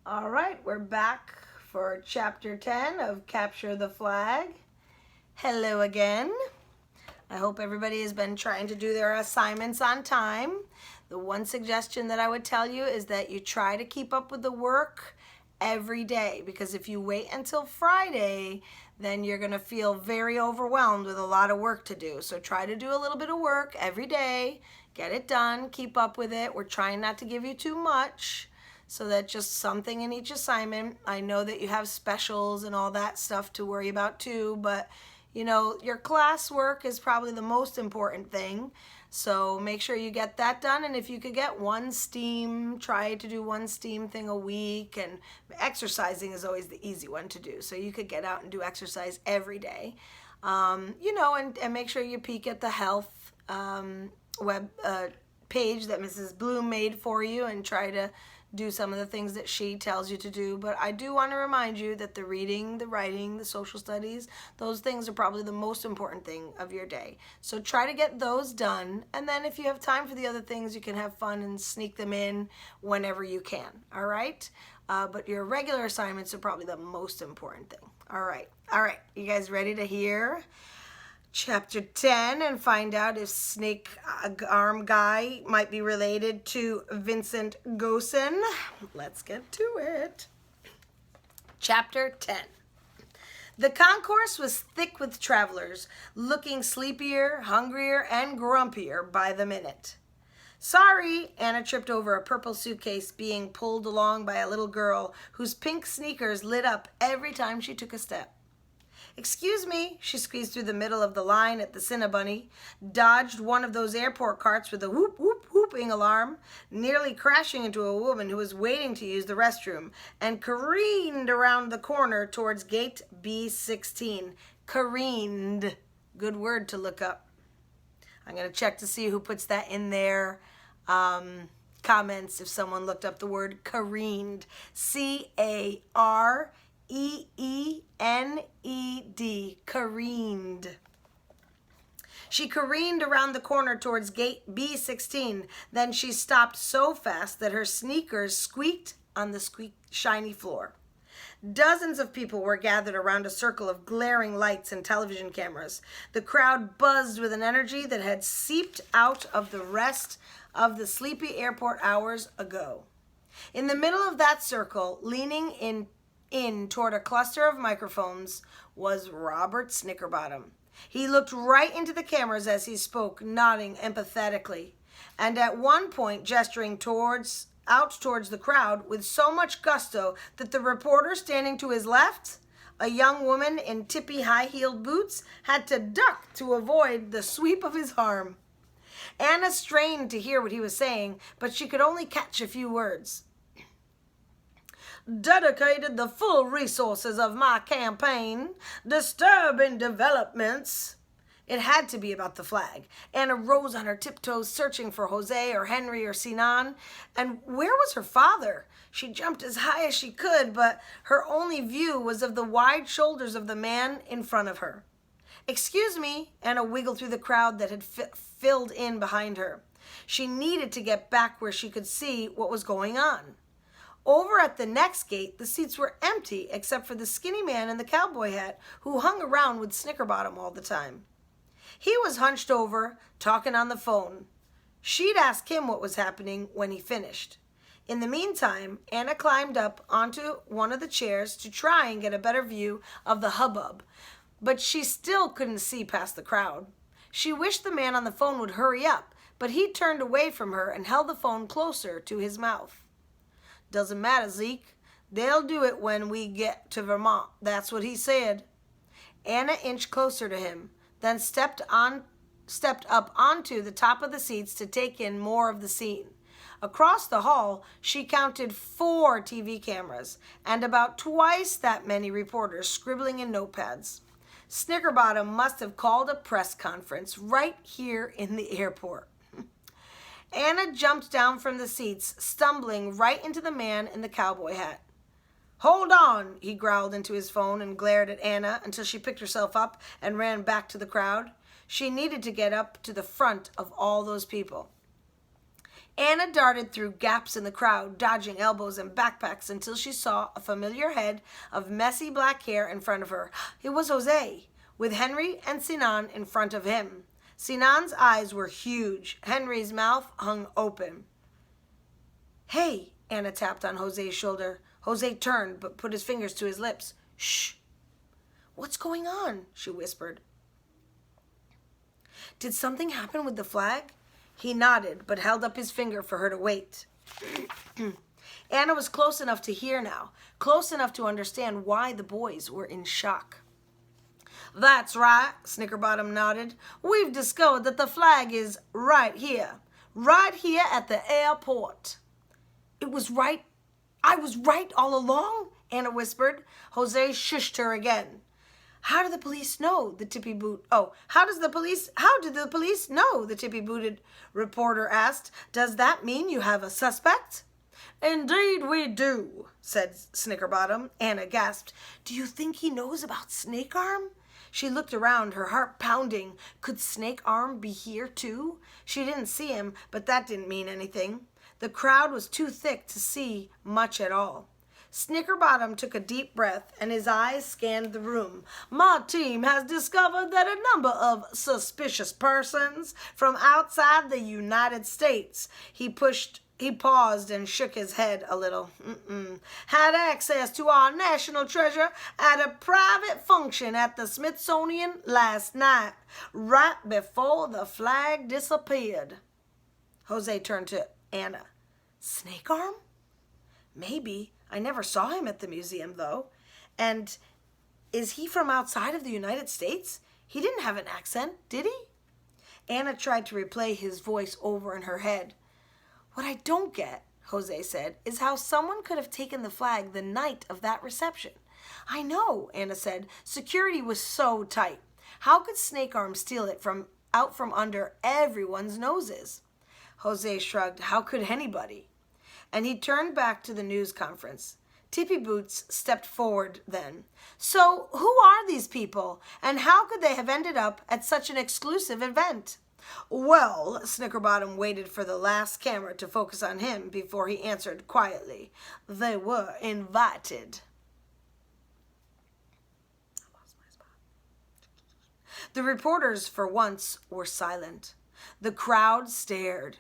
All right, we're back for chapter 10 of Capture the Flag. Hello again. I hope everybody has been trying to do their assignments on time. The one suggestion that I would tell you is that you try to keep up with the work every day, because if you wait until Friday, then you're going to feel very overwhelmed with a lot of work to do. So try to do a little bit of work every day, get it done, keep up with it. We're trying not to give you too much, so that just something in each assignment. I know that you have specials and all that stuff to worry about too, but you know, your classwork is probably the most important thing. So make sure you get that done. And if you could get one STEAM, try to do one STEAM thing a week. And exercising is always the easy one to do. So you could get out and do exercise every day. And make sure you peek at the health web page that Mrs. Bloom made for you and try to do some of the things that she tells you to do. But I do want to remind you that the reading, the writing, the social studies, those things are probably the most important thing of your day. So try to get those done. And then if you have time for the other things, you can have fun and sneak them in whenever you can. All right? But your regular assignments are probably the most important thing. All right. You guys ready to hear Chapter 10 and find out if Snake Arm Guy might be related to Vincent Gosen? Let's get to it. Chapter 10. The concourse was thick with travelers, looking sleepier, hungrier, and grumpier by the minute. Sorry, Anna tripped over a purple suitcase being pulled along by a little girl whose pink sneakers lit up every time she took a step. Excuse me, she squeezed through the middle of the line at the Cinnabunny, dodged one of those airport carts with a whoop, whoop, whooping alarm, nearly crashing into a woman who was waiting to use the restroom, and careened around the corner towards gate B16. Careened. Good word to look up. I'm going to check to see who puts that in their comments if someone looked up the word careened. C-A-R-E-E-N-E-D, careened. She careened around the corner towards gate B16. Then she stopped so fast that her sneakers squeaked on the shiny floor. Dozens of people were gathered around a circle of glaring lights and television cameras. The crowd buzzed with an energy that had seeped out of the rest of the sleepy airport hours ago. In the middle of that circle, leaning in toward a cluster of microphones, was Robert Snickerbottom. He looked right into the cameras as he spoke, nodding empathetically, and at one point gesturing out towards the crowd with so much gusto that the reporter standing to his left, a young woman in tippy high-heeled boots, had to duck to avoid the sweep of his arm. Anna strained to hear what he was saying, but she could only catch a few words. Dedicated the full resources of my campaign, disturbing developments. It had to be about the flag. Anna rose on her tiptoes, searching for Jose or Henry or Sinan. And where was her father? She jumped as high as she could, but her only view was of the wide shoulders of the man in front of her. Excuse me, Anna wiggled through the crowd that had filled in behind her. She needed to get back where she could see what was going on. Over at the next gate, the seats were empty except for the skinny man in the cowboy hat who hung around with Snickerbottom all the time. He was hunched over, talking on the phone. She'd ask him what was happening when he finished. In the meantime, Anna climbed up onto one of the chairs to try and get a better view of the hubbub, but she still couldn't see past the crowd. She wished the man on the phone would hurry up, but he turned away from her and held the phone closer to his mouth. Doesn't matter, Zeke. They'll do it when we get to Vermont. That's what he said. Anna inched closer to him, then stepped up onto the top of the seats to take in more of the scene. Across the hall, she counted 4 TV cameras and about twice that many reporters scribbling in notepads. Snickerbottom must have called a press conference right here in the airport. Anna jumped down from the seats, stumbling right into the man in the cowboy hat. Hold on, he growled into his phone and glared at Anna until she picked herself up and ran back to the crowd. She needed to get up to the front of all those people. Anna darted through gaps in the crowd, dodging elbows and backpacks until she saw a familiar head of messy black hair in front of her. It was Jose, with Henry and Sinan in front of him. Sinan's eyes were huge. Henry's mouth hung open. "Hey," Anna tapped on Jose's shoulder. Jose turned, but put his fingers to his lips. "Shh." "What's going on?" she whispered. "Did something happen with the flag?" He nodded, but held up his finger for her to wait. Anna was close enough to hear now, close enough to understand why the boys were in shock. "That's right," Snickerbottom nodded. "We've discovered that the flag is right here at the airport." I was right all along," Anna whispered. Jose shushed her again. How did the police know?" the how did the police know?" the tippy-booted reporter asked. "Does that mean you have a suspect?" "Indeed we do," said Snickerbottom. Anna gasped. "Do you think he knows about Snake Arm?" She looked around, her heart pounding. Could Snake Arm be here too? She didn't see him, but that didn't mean anything. The crowd was too thick to see much at all. Snickerbottom took a deep breath and his eyes scanned the room. "My team has discovered that a number of suspicious persons from outside the United States," he paused and shook his head a little, "had access to our national treasure at a private function at the Smithsonian last night, right before the flag disappeared." Jose turned to Anna. "Snake Arm? Maybe. I never saw him at the museum, though. And is he from outside of the United States? He didn't have an accent, did he?" Anna tried to replay his voice over in her head. "What I don't get," Jose said, "is how someone could have taken the flag the night of that reception." "I know," Anna said. "Security was so tight. How could Snake Arm steal it out from under everyone's noses?" Jose shrugged. "How could anybody?" And he turned back to the news conference. Tippy Boots stepped forward then. "So who are these people, and how could they have ended up at such an exclusive event?" "Well," Snickerbottom waited for the last camera to focus on him before he answered quietly. "They were invited." I lost my spot. The reporters, for once, were silent. The crowd stared.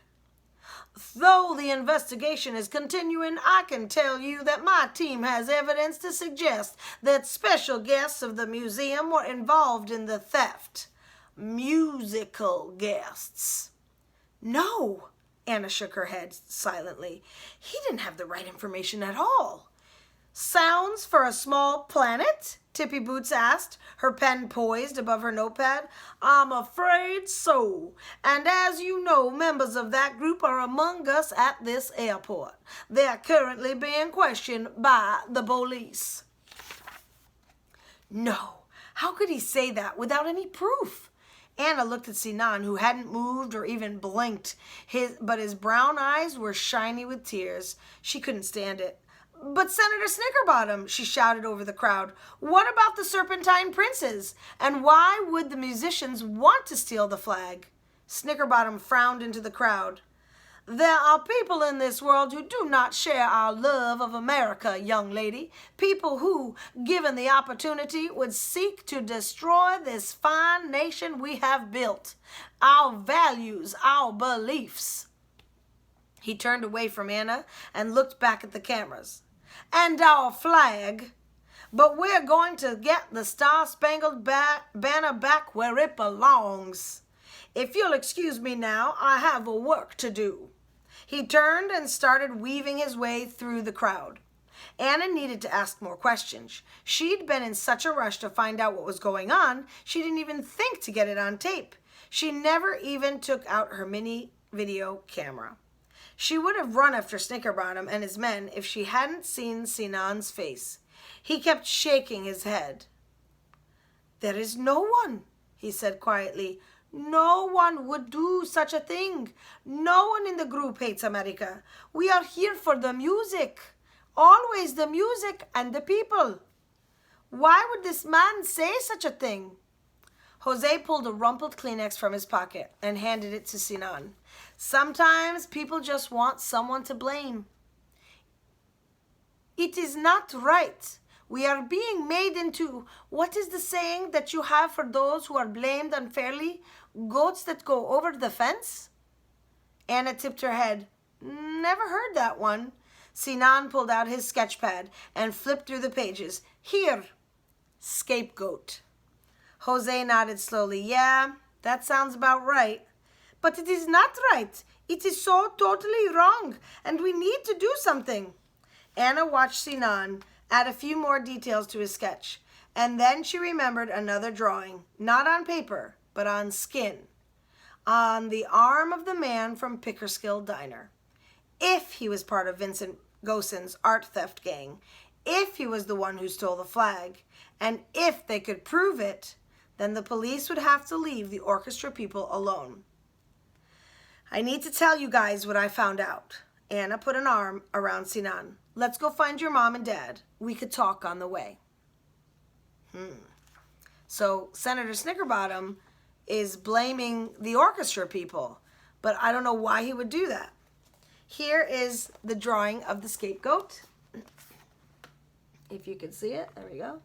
"Though the investigation is continuing, I can tell you that my team has evidence to suggest that special guests of the museum were involved in the theft. Musical guests." "No," Anna shook her head silently. "He didn't have the right information at all." "Sounds for a small planet?" Tippy Boots asked, her pen poised above her notepad. "I'm afraid so. And as you know, members of that group are among us at this airport. They are currently being questioned by the police." No. How could he say that without any proof? Anna looked at Sinan, who hadn't moved or even blinked, but his brown eyes were shiny with tears. She couldn't stand it. "But Senator Snickerbottom," she shouted over the crowd, "what about the Serpentine Princes? And why would the musicians want to steal the flag?" Snickerbottom frowned into the crowd. "There are people in this world who do not share our love of America, young lady. People who, given the opportunity, would seek to destroy this fine nation we have built. Our values, our beliefs." He turned away from Anna and looked back at the cameras. "And our flag. But we're going to get the Star-Spangled Banner back where it belongs. If you'll excuse me now, I have a work to do." He turned and started weaving his way through the crowd. Anna needed to ask more questions. She'd been in such a rush to find out what was going on, she didn't even think to get it on tape. She never even took out her mini video camera. She would have run after Snickerbottom and his men if she hadn't seen Sinan's face. He kept shaking his head. "There is no one," he said quietly. "No one would do such a thing. No one in the group hates America. We are here for the music. Always the music and the people. Why would this man say such a thing?" Jose pulled a rumpled Kleenex from his pocket and handed it to Sinan. Sometimes people just want someone to blame. It is not right. We are being made into, what is the saying that you have for those who are blamed unfairly? Goats that go over the fence? Anna tipped her head. Never heard that one. Sinan pulled out his sketch pad and flipped through the pages. Here, scapegoat. Jose nodded slowly. Yeah, that sounds about right. But it is not right. It is so totally wrong, and we need to do something. Anna watched Sinan add a few more details to his sketch, and then she remembered another drawing, not on paper, but on skin, on the arm of the man from Pickersgill Diner. If he was part of Vincent Gossen's art theft gang, if he was the one who stole the flag, and if they could prove it, then the police would have to leave the orchestra people alone. I need to tell you guys what I found out. Anna put an arm around Sinan. Let's go find your mom and dad. We could talk on the way. So Senator Snickerbottom is blaming the orchestra people, but I don't know why he would do that. Here is the drawing of the scapegoat. If you can see it, there we go.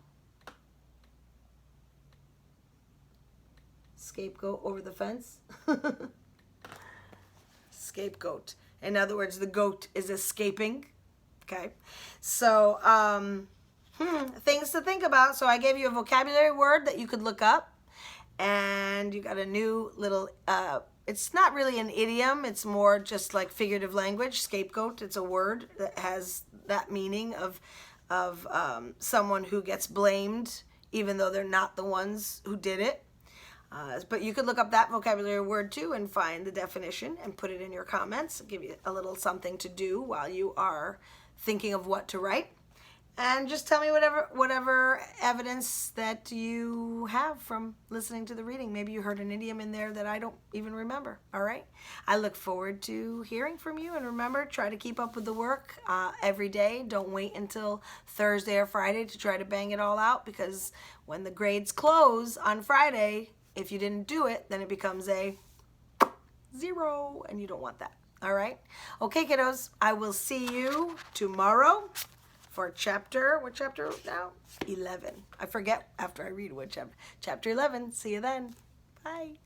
Scapegoat over the fence. Scapegoat. In other words, the goat is escaping. Okay. So, things to think about. So I gave you a vocabulary word that you could look up. And you got a new little, it's not really an idiom. It's more just like figurative language. Scapegoat. It's a word that has that meaning of someone who gets blamed even though they're not the ones who did it. But you could look up that vocabulary word too and find the definition and put it in your comments. Give you a little something to do while you are thinking of what to write. And just tell me whatever evidence that you have from listening to the reading. Maybe you heard an idiom in there that I don't even remember. All right. I look forward to hearing from you. And remember, try to keep up with the work every day. Don't wait until Thursday or Friday to try to bang it all out, because when the grades close on Friday, if you didn't do it, then it becomes a 0, and you don't want that. All right. Okay, kiddos. I will see you tomorrow for what chapter now? 11. I forget after I read what chapter. Chapter 11. See you then. Bye.